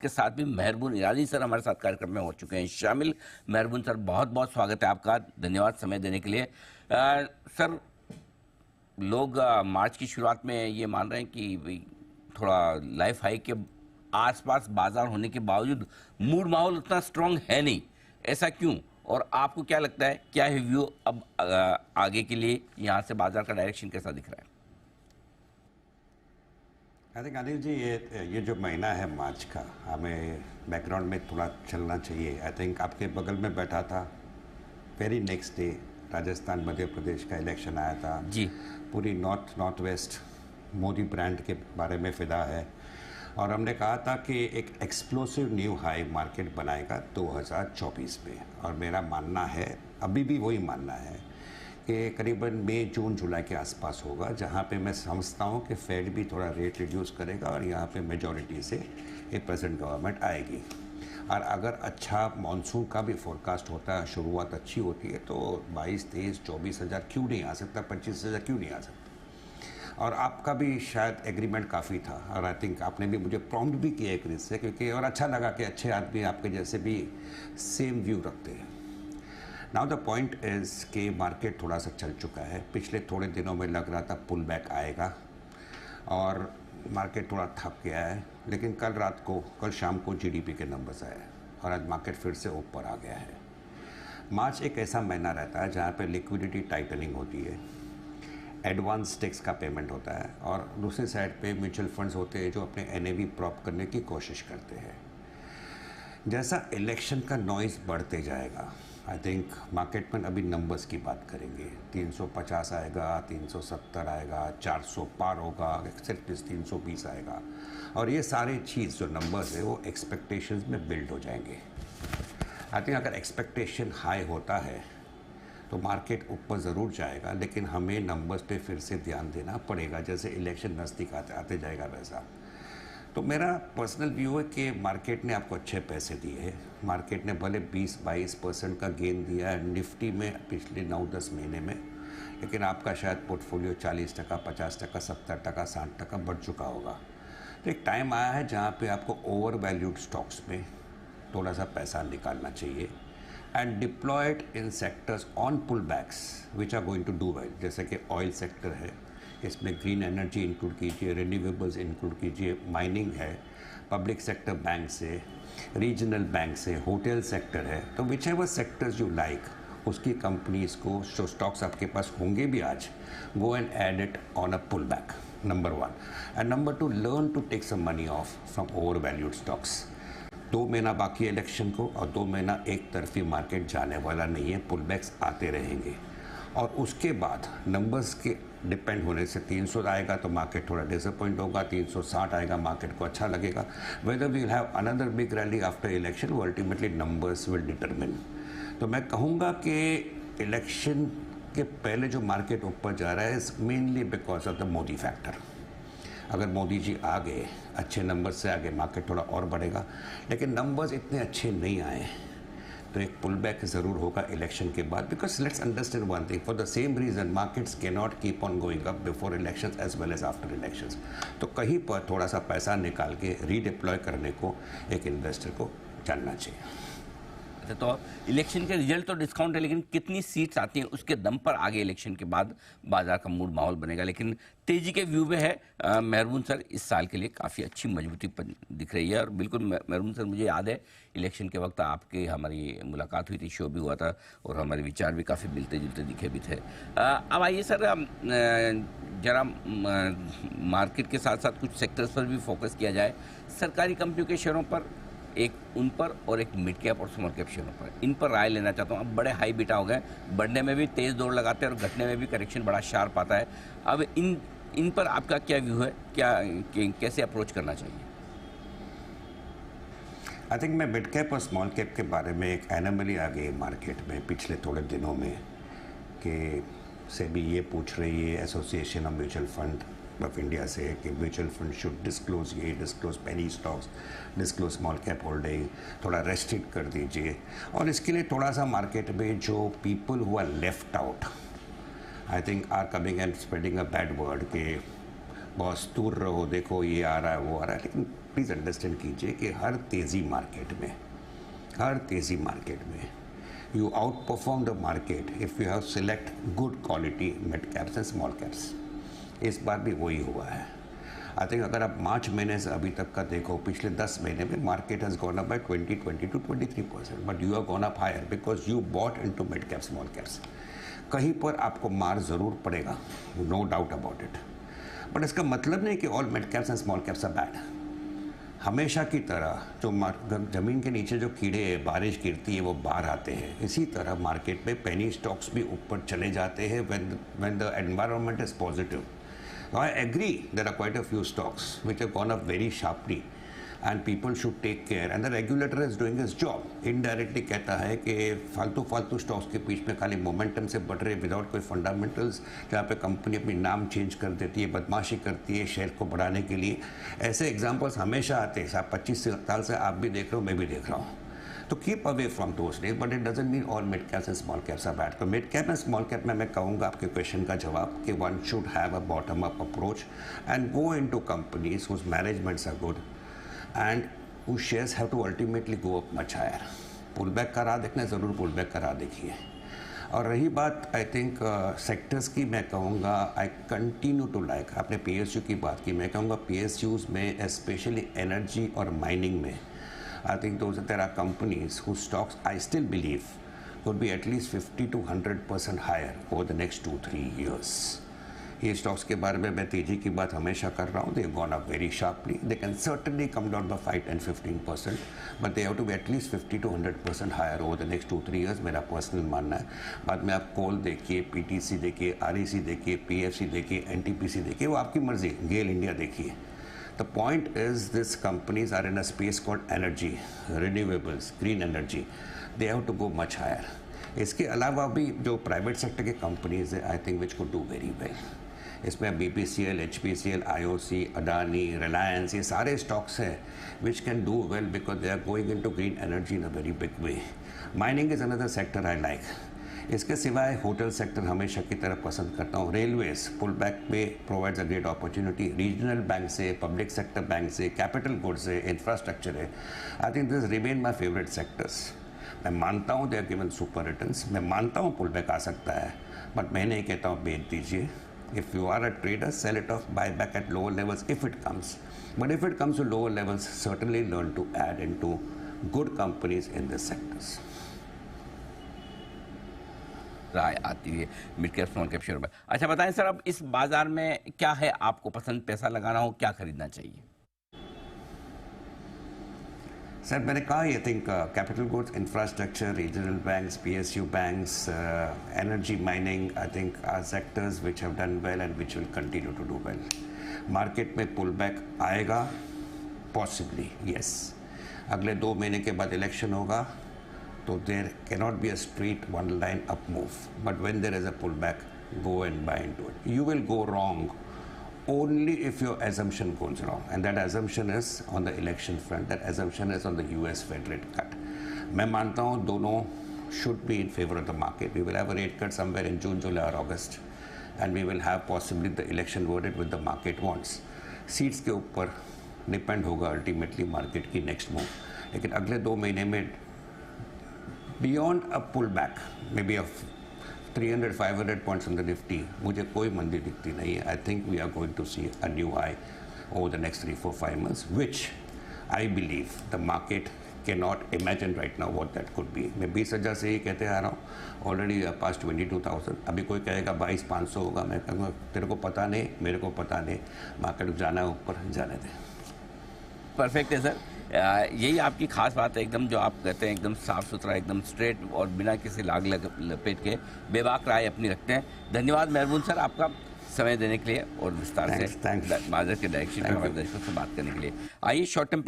के साथ भी मेहरबून ईरानी सर हमारे साथ कार्यक्रम में हो चुके हैं शामिल। मेहरबून सर, बहुत बहुत स्वागत है आपका, धन्यवाद समय देने के लिए। सर, लोग मार्च की शुरुआत में ये मान रहे हैं कि भाई थोड़ा लाइफ हाई के आसपास बाजार होने के बावजूद मूड माहौल उतना स्ट्रांग है नहीं, ऐसा क्यों? और आपको क्या लगता है, क्या है व्यू अब आगे के लिए, यहाँ से बाजार का डायरेक्शन कैसा दिख रहा है? आई थिंक अनिल जी, ये जो महीना है मार्च का, हमें बैकग्राउंड में थोड़ा चलना चाहिए। आई थिंक आपके बगल में बैठा था, very next day Rajasthan Madhya Pradesh का इलेक्शन आया था जी। पूरी नॉर्थ वेस्ट मोदी ब्रांड के बारे में फिदा है, और हमने कहा था कि एक एक्सप्लोसिव न्यू हाई मार्केट बनाएगा 2024 में। और मेरा मानना है, अभी भी वही मानना है, कि करीबन मई जून जुलाई के आसपास होगा, जहाँ पे मैं समझता हूँ कि फेड भी थोड़ा रेट रिड्यूस करेगा और यहाँ पे मेजॉरिटी से एक प्रेजेंट गवर्नमेंट आएगी। और अगर अच्छा मॉनसून का भी फोरकास्ट होता है, शुरुआत अच्छी होती है, तो 22, 23, 24 हज़ार क्यों नहीं आ सकता, 25 हज़ार क्यों नहीं आ सकता। और आपका भी शायद एग्रीमेंट काफ़ी था, और आई थिंक आपने भी मुझे प्रॉम्प्ट भी किया एक से, क्योंकि और अच्छा लगा कि अच्छे आदमी आपके जैसे भी सेम व्यू रखते हैं। नाउ द पॉइंट इज़ कि मार्केट थोड़ा सा चल चुका है। पिछले थोड़े दिनों में लग रहा था पुल बैक आएगा और मार्केट थोड़ा थक गया है, लेकिन कल शाम को जीडीपी के नंबर्स आए और आज मार्केट फिर से ऊपर आ गया है। मार्च एक ऐसा महीना रहता है जहाँ पे लिक्विडिटी टाइटनिंग होती है, एडवांस टैक्स का पेमेंट होता है, और दूसरी साइड पे म्यूचुअल फंड्स होते हैं जो अपने एनएवी प्रॉप करने की कोशिश करते हैं। जैसा इलेक्शन का नॉइज़ बढ़ते जाएगा, आई थिंक मार्केट में अभी नंबर्स की बात करेंगे, 350 आएगा, 370 आएगा, 400 पार होगा, एक्सेप्ट 320 आएगा, और ये सारे चीज़ जो नंबर्स है वो एक्सपेक्टेशंस में बिल्ड हो जाएंगे। आई थिंक अगर एक्सपेक्टेशन हाई होता है तो मार्केट ऊपर ज़रूर जाएगा, लेकिन हमें नंबर्स पे फिर से ध्यान देना पड़ेगा, जैसे इलेक्शन नज़दीक आते जाएगा वैसा। तो मेरा पर्सनल व्यू है कि मार्केट ने आपको अच्छे पैसे दिए हैं। मार्केट ने भले 20-22% का गेन दिया है निफ्टी में पिछले 9-10 महीने में, लेकिन आपका शायद पोर्टफोलियो 40%, 50%, 70%, 60% बढ़ चुका होगा। तो एक टाइम आया है जहाँ पे आपको ओवर वैल्यूड स्टॉक्स में थोड़ा सा पैसा निकालना चाहिए and deployed in sectors on pull backs which are going to do well, जैसे कि ऑयल सेक्टर है, इसमें ग्रीन एनर्जी इंक्लूड कीजिए, रिन्यूएबल्स इंक्लूड कीजिए, माइनिंग है, पब्लिक सेक्टर बैंक से, रीजनल बैंक से, होटल सेक्टर है। तो whichever sectors you like उसकी कंपनीज़ को जो स्टॉक्स आपके पास होंगे भी आज, go and add it on a pull back, number 1। And number 2, learn to take some money off from overvalued stocks. 2 महीना बाकी है इलेक्शन को, और 2 महीना एक तरफी मार्केट जाने वाला नहीं है, पुल बैक्स आते रहेंगे। और उसके बाद नंबर्स के डिपेंड होने से 300 आएगा तो मार्केट थोड़ा डिसअपॉइंट होगा, 360 आएगा मार्केट को अच्छा लगेगा। Whether we will have another big rally after election, वो अल्टीमेटली नंबर्स विल डिटरमिन। तो मैं कहूँगा कि इलेक्शन के पहले जो मार्केट ऊपर जा रहा है is mainly because of the Modi factor. अगर मोदी जी आ गए, अच्छे नंबर से आगे, मार्केट थोड़ा और बढ़ेगा, लेकिन नंबर्स इतने अच्छे नहीं आए तो एक पुल बैक ज़रूर होगा इलेक्शन के बाद। Because let's understand one thing, for the same reason markets cannot keep on going up before elections as well as after elections. तो कहीं पर थोड़ा सा पैसा निकाल के रीडिप्लॉय करने को एक इन्वेस्टर को जानना चाहिए। तो इलेक्शन के रिजल्ट तो डिस्काउंट है, लेकिन कितनी सीट्स आती हैं उसके दम पर आगे इलेक्शन के बाद बाजार का मूड माहौल बनेगा। लेकिन तेजी के व्यू में है मेहरबून सर, इस साल के लिए काफ़ी अच्छी मजबूती दिख रही है। और बिल्कुल मेहरबून सर, मुझे याद है इलेक्शन के वक्त आपकी हमारी मुलाकात हुई थी, शो भी हुआ था, और हमारे विचार भी काफ़ी मिलते जुलते दिखे भी थे। अब आइए सर, जरा मार्केट के साथ साथ कुछ सेक्टर्स पर भी फोकस किया जाए। सरकारी कंपनियों के शेयरों पर, एक उन पर और एक मिड कैप और स्मॉल कैप शेयरों पर, इन पर राय लेना चाहता हूँ। अब बड़े हाई बीटा हो गए, बढ़ने में भी तेज़ दौड़ लगाते हैं और घटने में भी करेक्शन बड़ा शार्प आता है। अब इन पर आपका क्या व्यू है, कैसे अप्रोच करना चाहिए? आई थिंक मैं मिड कैप और स्मॉल कैप के बारे में एक एनोमली आ गई मार्केट में पिछले थोड़े दिनों में, कि सेबी ये पूछ रही है association of mutual fund of India से कि mutual fund should disclose penny stocks, disclose small cap holding, थोड़ा रेस्ट्रिक्ट कर दीजिए। और इसके लिए थोड़ा सा मार्केट में जो people who are left out, I think are coming and spreading a bad word कि बॉस दूर रहो, देखो ये आ रहा है वो आ रहा है। लेकिन प्लीज़ अंडरस्टैंड कीजिए कि हर तेज़ी मार्केट में you outperform the market if you have select good quality mid caps and small caps. इस बार भी वही हुआ है. आई थिंक अगर आप मार्च महीने से अभी तक का देखो, पिछले 10 महीने में market has gone up by 20 to 23%, but you have gone up higher because you bought into mid cap small caps. कहीं पर आपको मार ज़रूर पड़ेगा, no doubt about it, but इसका मतलब नहीं कि all mid caps and small caps are bad. हमेशा की तरह जो ज़मीन के नीचे जो कीड़े बारिश गिरती है वो बाहर आते हैं, इसी तरह मार्केट में पेनी स्टॉक्स भी ऊपर चले जाते हैं when the environment is positive. I agree there are quite a few stocks which have gone up very sharply and people should take care and the regulator is doing his job. Indirectly कहता है कि फालतू stocks के बीच में खाली momentum से बढ़ रहे विदाउट कोई फंडामेंटल्स, जहाँ पे कंपनी अपनी नाम चेंज कर देती है, बदमाशी करती है शेयर को बढ़ाने के लिए. ऐसे एग्जांपल्स हमेशा आते हैं. 25 साल से आप भी देख रहे हो, मैं भी देख रहा हूँ. तो keep away from those days, but it doesn't mean all mid caps and small caps are bad. तो mid cap and small cap में मैं कहूँगा आपके क्वेश्चन का जवाब कि one should have a bottom up approach and go into companies whose managements are good and whose shares have to ultimately go up much higher. Pull back का राह देखना, ज़रूर पुल बैक का राह देखिए. और रही बात आई थिंक सेक्टर्स की, मैं कहूँगा आई कंटिन्यू टू लाइक, आपने PSU की बात की, मैं कहूँगा PSUs में स्पेशली एनर्जी और माइनिंग में I think those there are companies whose stocks I still believe could be at least 50 to 100% higher over the next 2-3 years. ये स्टॉक्स के बारे में मैं तेजी की बात हमेशा कर रहा हूँ. They gone up very sharply. They can certainly come down by 5 and 15%, but they have to be at least 50 to 100% higher over the next 2-3 years, मेरा पर्सनल मानना है. बाद में आप कोल देखिए, PTC देखिए, REC देखिए, PFC देखिए, NTPC देखिए, वो आपकी मर्जी. गेल इंडिया देखिए. The point is this companies are in a space called energy, renewables, green energy. They have to go much higher. इसके अलावा भी जो प्राइवेट सेक्टर के कंपनीज है I think which could do very well. इसमें BPCL, HPCL, IOC, Adani, Reliance, ये सारे stocks हैं which can do well because they are going into green energy in a very big way. Mining is another sector I like. इसके सिवाय hotel sector हमेशा की तरह पसंद करता हूँ. रेलवेज पुल बैक पे provides a great opportunity. Regional bank से, पब्लिक सेक्टर बैंक से, कैपिटल गुड्स है, इंफ्रास्ट्रक्चर है. I think this remain my favourite sectors. मैं मानता हूँ they are given super returns. मैं मानता हूँ पुल बैक आ सकता है, बट मैं नहीं कहता हूँ बेच दीजिए. If you are a trader, sell it off, buy back at lower levels if it comes. But if it comes to lower levels, certainly learn to add into good companies in these sectors. राय आती है mid cap small cap share में. अच्छा बताएं sir, अब इस बाजार में क्या है आपको पसंद, पैसा लगाना हो क्या खरीदना चाहिए? सर मैंने कहा I think capital goods, infrastructure, regional banks, PSU banks, energy, mining I think are sectors which have done well and which will continue to do well. Market में पुल बैक आएगा पॉसिबली, यस. अगले 2 महीने के बाद election होगा तो there cannot be a straight one line up move, but when there is a pull back go and buy into it. You will go wrong only if your assumption goes wrong, and that assumption is on the election front, that assumption is on the US Fed rate cut. मैं मानता हूँ दोनों should be in favor of the market. We will have a rate cut somewhere in June, July or August, and we will have possibly the election verdict with the market wants. Seats के ऊपर depend होगा ultimately market की next move. लेकिन अगले 2 महीने में beyond a pullback, maybe a 300-500 points on the Nifty, मुझे कोई मंदी दिखती नहीं है. I think we are going to see a new high over the next 3-4-5 months, which I believe the market cannot imagine right now what that could be. मैं 20,000 से ही कहते आ रहा हूँ, ऑलरेडी पास 22,000. अभी कोई कहेगा 22,500 होगा, मैं कहूँगा तेरे को पता नहीं, मेरे को पता नहीं, मार्केट जाना है ऊपर, जाने दें. परफेक्ट है सर. यही आपकी खास बात है, एकदम जो आप कहते हैं एकदम साफ सुथरा, एकदम स्ट्रेट और बिना किसी लाग लपेट के बेबाक राय अपनी रखते हैं. धन्यवाद मेहरबून सर आपका समय देने के लिए और विस्तार से बाजार के डायरेक्शन में हमारे दर्शकों से बात करने के लिए. आइए शॉर्ट टर्म